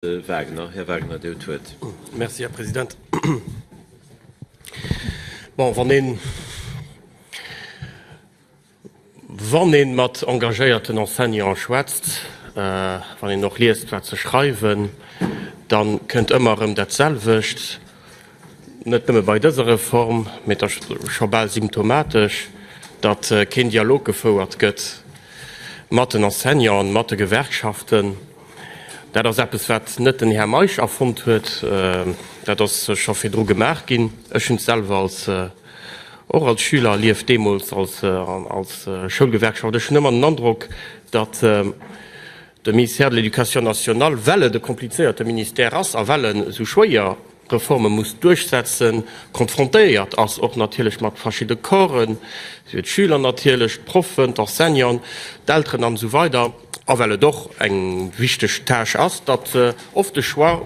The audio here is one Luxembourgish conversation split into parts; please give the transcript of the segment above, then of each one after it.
Wagner, Herr Wagner, der tut. Merci, Herr Präsident. Bon, wann mat engagéierten Enseignant schwätzt, wann noch liest wat ze schreiben, dann könnt immer datselwicht net nimme bei dieser Reform mit der schobal symptomatisch, dat kein Dialog gefordert gëtt mat den Enseignant, mat de Gewerkschaften. Dat ass Appppes wat net den Herr Meich erfund huet, dat ass schonfirdro gemerk gin, ëchen selwer als Schüler lief Demos als Schulgewerkschaft. Ech nëmmer den Andruck, dat de Ministère de l'Education nationale welle de komplizierte Ministère ass a wellen so schwéier Reformen muss durchsetzen, konfrontéiert ass op natilech mat verschiedene Koren, Schüler natilech, Profen, Enseignant, d'Eltern an so weiter. Weil doch eng wichtig Tasch ass, dat oft de Schwar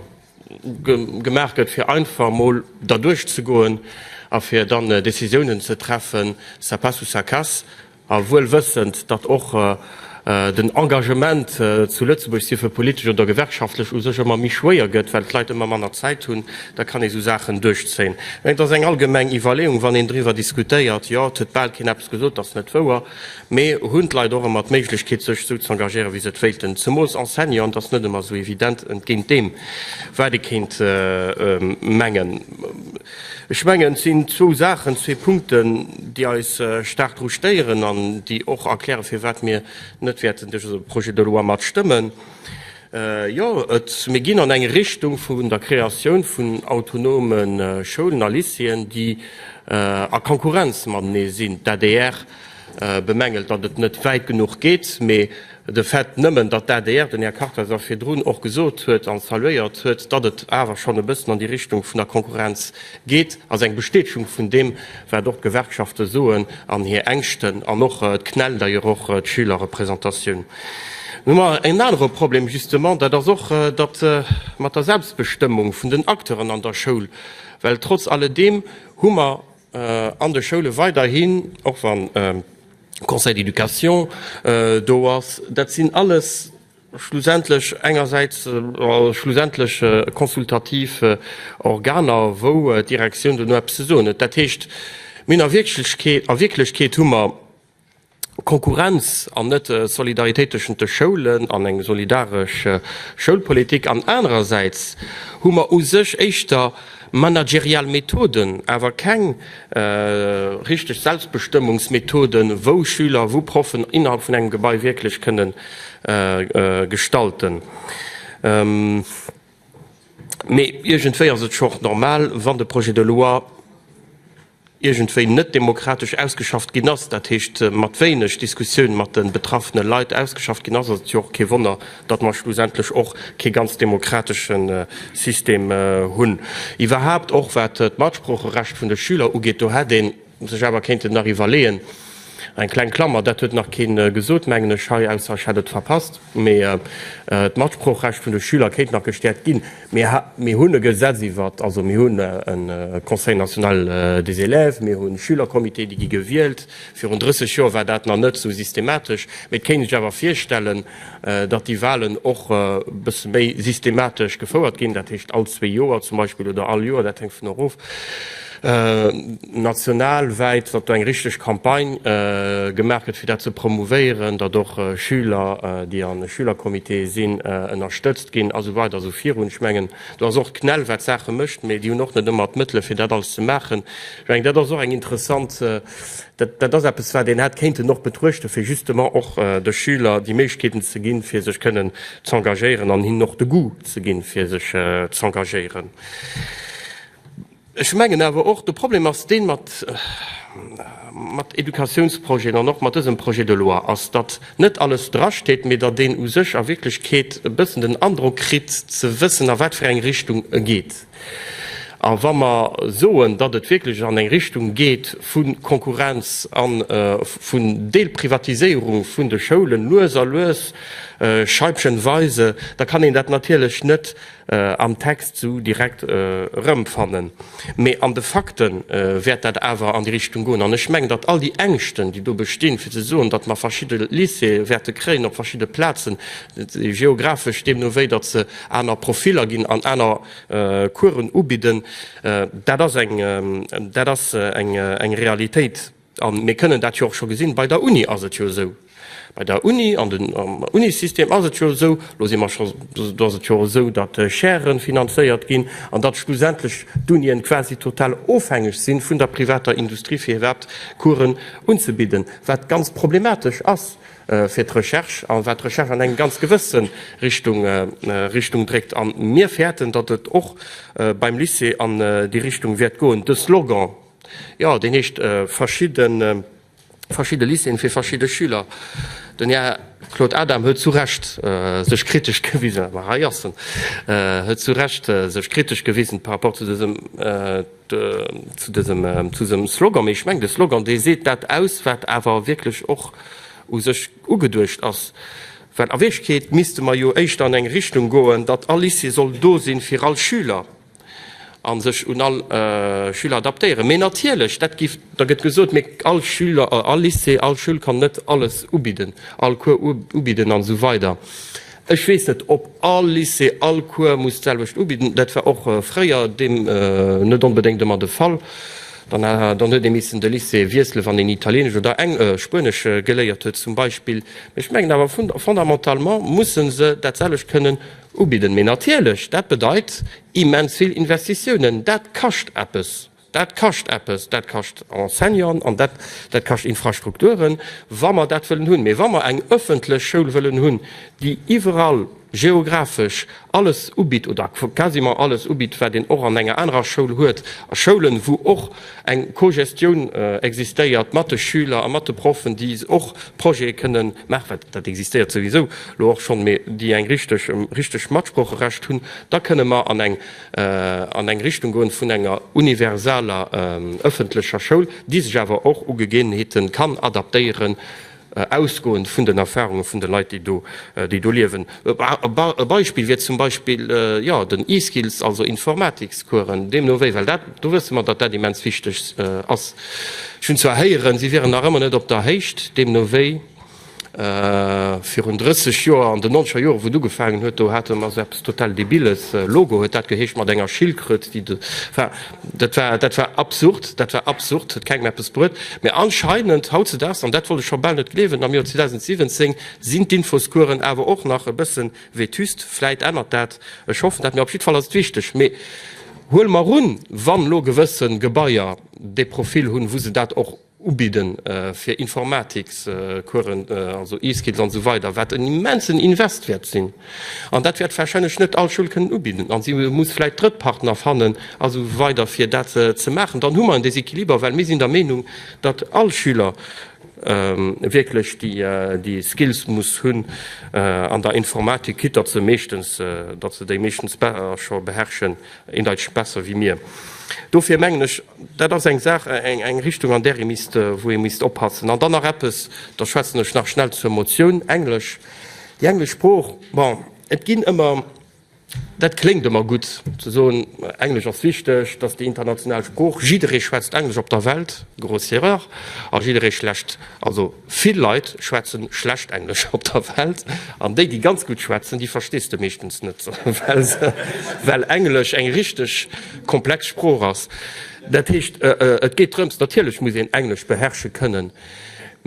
gemerket fir einfach mal da durchzugoen, a fir dann Decisionen zu treffen, ça passe ou ça casse, a wohl wissend, dat auch den Engagement zu Lützeburg für politisch oder gewerkschaftlich immer mich schwer gött, weil Leute immer meiner Zeit tun, da kann ich so Sachen durchziehen. Wenn das eng allgemein Evaluierung, wann den drüber diskutiert, ja, tut bald kein Apps gesagt, das nicht vor, mehr Hund leider auch immer die Möglichkeit, sich so zu engagieren, wie sie fehlten. Zum muss Enseignant, das nicht immer so evident entgegen dem, weil die Kind mengen. Ich meine, es sind zwei Sachen, zwei Punkte, die uns stark rustieren und die auch erklären, für was wir nicht werden durch das Projekt de loi mat stimmen. Ja, wir gehen in eine Richtung von der Kreation von autonomen Schulen und Lyceen, die a Konkurrenz mit sind. Der DR bemängelt, dass es nicht weit genug geht, aber de Fett nëmmen, dat der den Herr Carter fir Drun och gesot huet an saluiert huet, dat et awer schon e bëssen an die Richtung vun der Konkurrenz geht, as eng Bestätigung vun dem, wär doch Gewerkschafte soen an hier engchten an noch knell der och Schülerrepräsentationun. Nummer ein anderes Problem justement, dat auch dat mat der Selbstbestimmung vun den Akteuren an der Schule, weil trotz alledem hummer an der Schule weiterhin auch van Conseil d'éducation, dat sind alles schlussendlich engerseits schlussendlich konsultative Organe, wo Direktion de Saison. Dat hecht min a Wirklichkeit hummer Konkurrenz an net Solidarität zwischen de Schulen, an eng solidarische Schulpolitik an andererseits hummer us sech echtter managerial Methoden, aber kein richtig Selbstbestimmungsmethoden, wo Schüler, wo Profen innerhalb von einem Gebäude wirklich können gestalten. Irgendwie ist es schon normal, wenn das Projekt de loi irgendwie nicht demokratisch ausgeschafft genoss, das heißt, mit wenig Diskussionen mit den betroffenen Leuten ausgeschafft genoss, das ist ja auch kein Wunder, dass man schlussendlich auch kein ganz demokratischen System haben. Überhaupt auch, was das Mitspracherecht von den Schülern angeht, da hat den, sich aber könnte nach evaluieren, ein kleiner Klammer, das hat noch keine Gesundmengen Schei ausscheidet verpasst, aber das Mitspracherecht von den Schülern könnte noch gestärkt gehen. Wir haben ein Gesetz, also wir haben ein Conseil national des Élèves, wir haben ein Schülerkomitee, die gewählt, für 30 Jahre war das noch nicht so systematisch. Wir können sich aber vorstellen, dass die Wahlen auch ein bisschen mehr systematisch gefordert gehen, das heißt alle 2 Jahre zum Beispiel oder alle Jahre, das hängt von der Ruf. Nationalweit wat eng richtig Kampagne gemerket fir dat ze promoveieren, dat doch Schüler, die an Schülerkomitee sinn unterstützt gin, also weiter so vir hun schmengen. Du auch knell wat Sache mcht, me die noch net immer Mittel fir dat alles zu machen. Dat so eng interessant war den hat kente noch betruchte fir justement auch de Schüler die Mechketen ze ginn fir sech können zu engagieren, an hin noch de Gu ze ginn fir sech zu engagieren. Ich meine aber auch, das Problem ist den mit Edukationsprojekten und noch mit diesem Projekt de loi, als das nicht alles dran steht, mit den aus sich in Wirklichkeit ein bisschen den Eindruck kriegt, zu wissen, in was für eine Richtung geht. a wann man soen, dat et wirklich an eng Richtung geht vun Konkurrenz an vun Deelprivatisierung vun de Schulen loser scheibchenweise, da kann dat natürlich net am Text zu direkt rëmfannen. Me an de Fakten werd dat awer an die Richtung goen. An ich meng, dat all die Ängsten, die du bestehen fir ze so, dat man verschiedene Lycée werte kreen op verschiedene Plätzen, geografisch dem noéi, dat ze einer Profiler gin an einer Kuren ubiden, dat eng Realität. Wir können dat auch schon gesinn bei der Uni as so. Bei der Uni an den Unisystem as so, los immer so, dat Scheren finanziert gin, an dat schlussendlich Dunien quasi total aufhängig sind vun der privater Industrie fir Kuren unzubieden, wat ganz problematisch ass. Fir Recherch an wat Recherch an eng ganz gewissen Richtung trägt an mir fährten, dat et och beim Lycée an die Richtung wird goen. De Slogan, ja, den nicht verschiedene Lyceen fir verschiedene Schüler. Den ja Claude Adam huet zu Recht sech kritisch gewiesen, war Jassen huet zu Recht sech kritisch gewiesen par rapport zu diesem Slogan. Ich meng de Slogan, de seht dat aus, wat awer wirklich och sech ugedurcht ass. Wenn Awechkeet misste ma jo echt an eng Richtung goen, dat all Lycée soll do sinn fir all Schüler an sech un all Schüler adaptieren. Me natierlech, da gëtt gesot mé all Schüler, all Lycée, all Schül kann net alles ubiden, all Kur ubiden an so weiter. Ech wees net, ob all Lycée, all Kur muss selwecht ubiden, dat war auch freier dem net unbedingt immer de Fall. Dann huet missen de Lycée Wiesle van den italienisch oder Spanisch geléiert huet zum Beispiel. Ich menggen aber fundamentalement mussssen se dat sellech können ubiden. Me natierlech, dat bedeit immens viel Investitionen. Dat kascht Appes. Dat kascht Enseignern an dat kascht Infrastrukturen, wammer dat willen hunn. Me wammer eng öffentlich Schul willen hunn, die überall geografisch alles ubit oder quasi mal alles ubit, wer den och an enger anderer Schul huet, Schulen, wo och eng Kogestion existiert, Mathe-Schüler, Mathe-Profen, die och Projekt können machen, dat existiert sowieso, lo auch schon die eng richtig Matspruchrecht hun, da könne man an eng Richtung goen vun enger universaler öffentlicher Schul, die sich aber auch Ugegebenheiten kann adaptieren, ausgoen vun den Erfahrungen vun den Leute, die do liewen. Beispiel wird zum Beispiel den E-Skills, also Informatikskuren, dem noéi, weil du wirst man, dat dat immens wichtig ass. Schon zu erheieren, sie wären nach immer net op der Hecht, dem noéi. Für 30 Jahre an den 90er Jahren, wo du gefangen huet, da hatte man selbst total debiles Logo, huet dat gehecht mat enger Schildkröt, dat war absurd, dat kein Mappes brut. Mir anscheinend haut ze das, an dat wollte schon bald net klewen, am Jahr 2017 sind Infoskuren awer auch nach ein bisschen vetüst, vielleicht ändert dat, ich hoffe, dat mir auf jeden Fall als wichtig. Hol mal run, wann lo gewissen Gebäier de Profil hunn, wo se dat auch ubiden fir Informatikskuren, also E-Skills und so weiter, wat en immensen Investwert sinn. An dat wird wahrscheinlich net all Schulken ubiden. An sie muss vielleicht Drittpartner fannen, also weiter fir dat ze machen. Dann hummer ein Desequiliber, weil mir sind der Meinung, dat all Schüler wirklich die Skills muss hunn an der Informatik kit dat ze mechtens schon beherrschen in Deutsch besser wie mir. Dofir menglech, dat ass eng Sache eng Richtung an der wo ihr mis oppassen. An dann Rappes der Schwezennech nach schnell zur Emotion Englisch. Die Englisch Spruch et ginn immer. Dat klingt immer gut zu so Englisch als wichtig, dass die internationale Spruch jidere schwätzt Englisch op der Welt, groß Erreur, jidere schlecht, also viel Leute schwätzen schlecht Englisch op der Welt, an die ganz gut schwätzen, die verstehst du meistens nicht, weil Englisch eng richtig komplex Spruch ist. Das heißt, es geht darum, natürlich muss ich Englisch beherrschen können.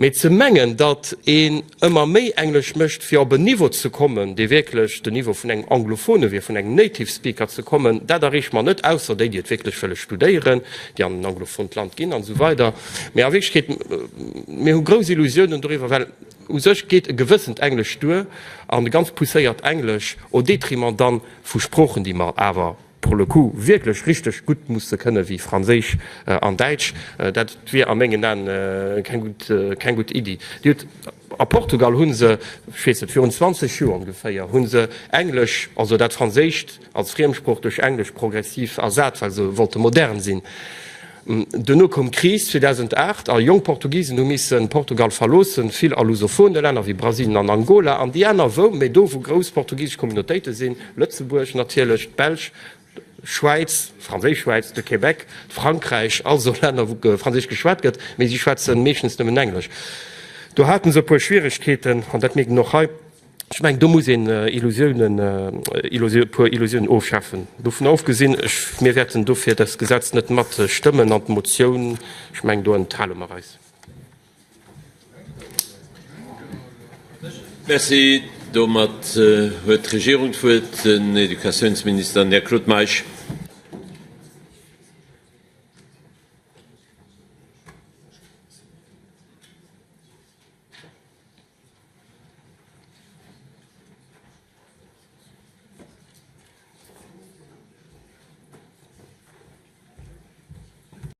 Mit ze mengen, dat een immer méi Englisch mcht fir op een Niveau zu kommen, de wirklich de Niveau vun eng Anglophone wie vun eng Native Speaker zu kommen, dat rich man net aus, die het wirklich fëlle studieren, die an Anglophon Land gin an so weiter. hun gros Illusionen darüber, weil sech geht e gewissend Englisch dur an ganz puséiert Englisch o detriment dann vu Sprochen, die man awer pro le coup wirklich richtig gut musste können wie Französisch an Deutsch, dat wir am Mengen dann kein gut Idee. A Portugal hunn se 24 Joer ungefähr hunn se Englisch also dat Französisch als Fremdspruch durch Englisch progressiv ersat, weil se wollte modern sinn. Denno kom Kris 2008 a Jong Portugiesen nu missen Portugal verlossen, viel a Lusophone Länder wie Brasilien an Angola an die Änner wo méi do wo gros portugiesg Communitéite sinn, Lützeburg natierlech Belsch, Schweiz, Französisch-Schweiz, de Quebec, Frankreich, also Länder wo Französisch geschwat gëtt, méi die Schwezen méchens nëmmen Englisch. Du hatten so puer Schwierigkeiten an dat mé noch he. Ich mein, du muss Illusionen aufschaffen. Du von aufgesehen mir werden dafür das Gesetz nicht mat Stimmen und Motionen ich mein, du ein Talreis. Merci, Domat, Regierung für den Edukationsminister Claude Maïch.